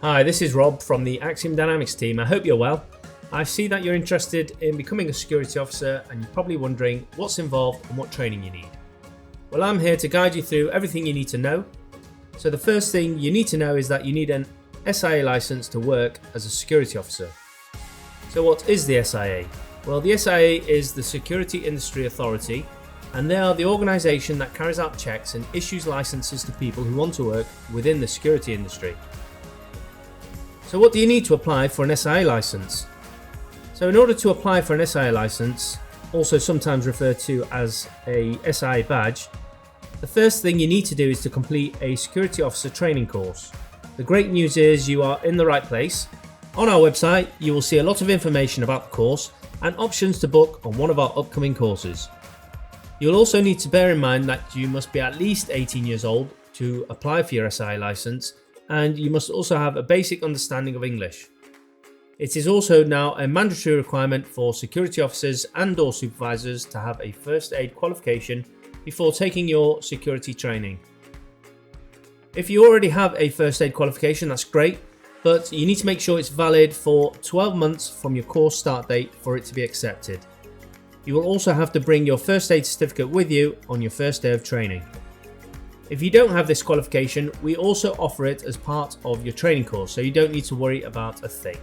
Hi, this is Rob from the Axiom Dynamics team. I hope you're well. I see that you're interested in becoming a security officer and you're probably wondering what's involved and what training you need. Well, I'm here to guide you through everything you need to know. So the first thing you need to know is that you need an SIA license to work as a security officer. So what is the SIA? Well, the SIA is the Security Industry Authority, and they are the organisation that carries out checks and issues licenses to people who want to work within the security industry. So what do you need to apply for an SIA license? So in order to apply for an SIA license, also sometimes referred to as a SIA badge, the first thing you need to do is to complete a security officer training course. The great news is you are in the right place. On our website, you will see a lot of information about the course and options to book on one of our upcoming courses. You'll also need to bear in mind that you must be at least 18 years old to apply for your SIA license, and you must also have a basic understanding of English. It is also now a mandatory requirement for security officers and/or supervisors to have a first aid qualification before taking your security training. If you already have a first aid qualification, that's great, but you need to make sure it's valid for 12 months from your course start date for it to be accepted. You will also have to bring your first aid certificate with you on your first day of training. If you don't have this qualification, we also offer it as part of your training course, so you don't need to worry about a thing.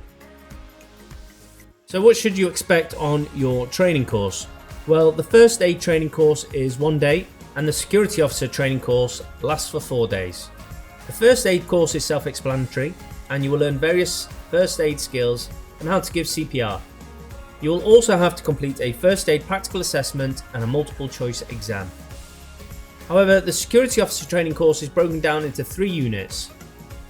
So what should you expect on your training course? Well, the first aid training course is 1 day, and the security officer training course lasts for 4 days. The first aid course is self-explanatory, and you will learn various first aid skills and how to give CPR. You will also have to complete a first aid practical assessment and a multiple choice exam. However, the security officer training course is broken down into 3 units.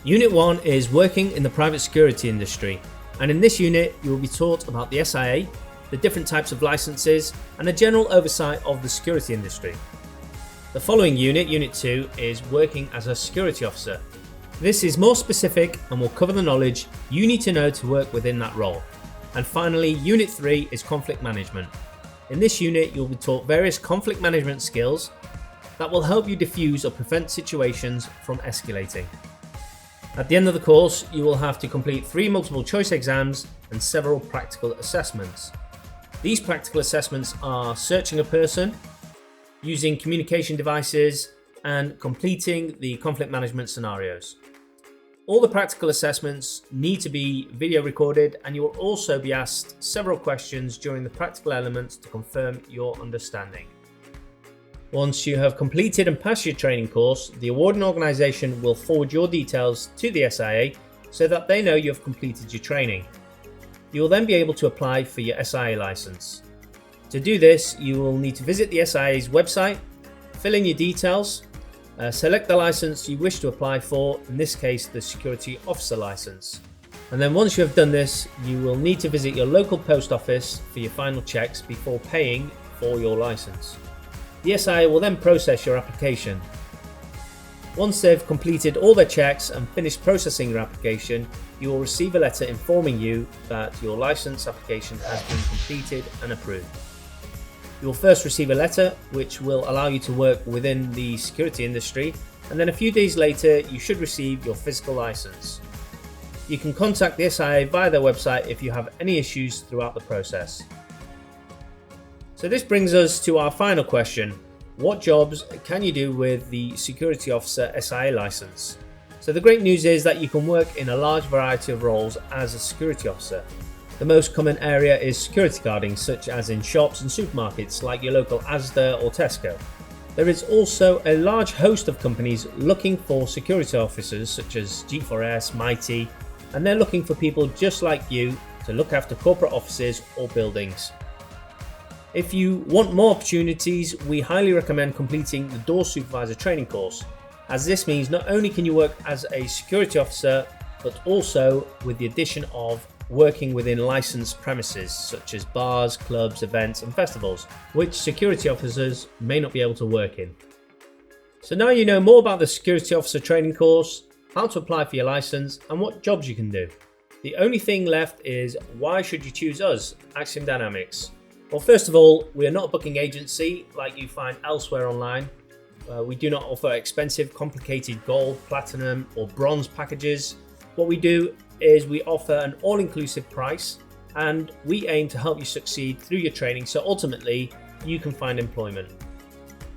Unit 1 is working in the private security industry, and in this unit you will be taught about the SIA, the different types of licenses, and a general oversight of the security industry. The following unit, Unit 2, is working as a security officer. This is more specific and will cover the knowledge you need to know to work within that role. And finally, Unit 3 is conflict management. In this unit you'll be taught various conflict management skills that will help you diffuse or prevent situations from escalating. At the end of the course, you will have to complete 3 multiple choice exams and several practical assessments. These practical assessments are searching a person, using communication devices, and completing the conflict management scenarios. All the practical assessments need to be video recorded, and you will also be asked several questions during the practical elements to confirm your understanding. Once you have completed and passed your training course, the awarding organisation will forward your details to the SIA so that they know you have completed your training. You will then be able to apply for your SIA licence. To do this, you will need to visit the SIA's website, fill in your details, select the licence you wish to apply for, in this case the security officer licence. And then once you have done this, you will need to visit your local post office for your final checks before paying for your licence. The SIA will then process your application. Once they've completed all their checks and finished processing your application, you will receive a letter informing you that your licence application has been completed and approved. You will first receive a letter which will allow you to work within the security industry, and then a few days later you should receive your physical licence. You can contact the SIA via their website if you have any issues throughout the process. So this brings us to our final question. What jobs can you do with the Security Officer SIA license? So the great news is that you can work in a large variety of roles as a security officer. The most common area is security guarding, such as in shops and supermarkets like your local Asda or Tesco. There is also a large host of companies looking for security officers such as G4S, Mighty, and they're looking for people just like you to look after corporate offices or buildings. If you want more opportunities, we highly recommend completing the Door Supervisor training course, as this means not only can you work as a security officer, but also with the addition of working within licensed premises such as bars, clubs, events and festivals, which security officers may not be able to work in. So now you know more about the security officer training course, how to apply for your license and what jobs you can do. The only thing left is, why should you choose us, Axiom Dynamics? Well, first of all, we are not a booking agency like you find elsewhere online. We do not offer expensive, complicated gold, platinum or bronze packages. What we do is we offer an all-inclusive price, and we aim to help you succeed through your training so ultimately you can find employment.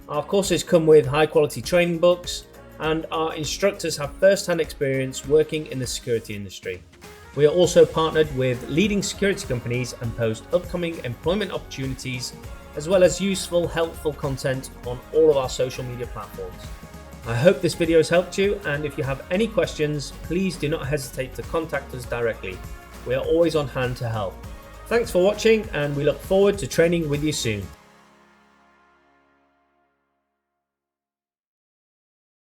Our courses come with high quality training books, and our instructors have first-hand experience working in the security industry. We are also partnered with leading security companies and post upcoming employment opportunities, as well as useful, helpful content on all of our social media platforms. I hope this video has helped you, and if you have any questions, please do not hesitate to contact us directly. We are always on hand to help. Thanks for watching, and we look forward to training with you soon.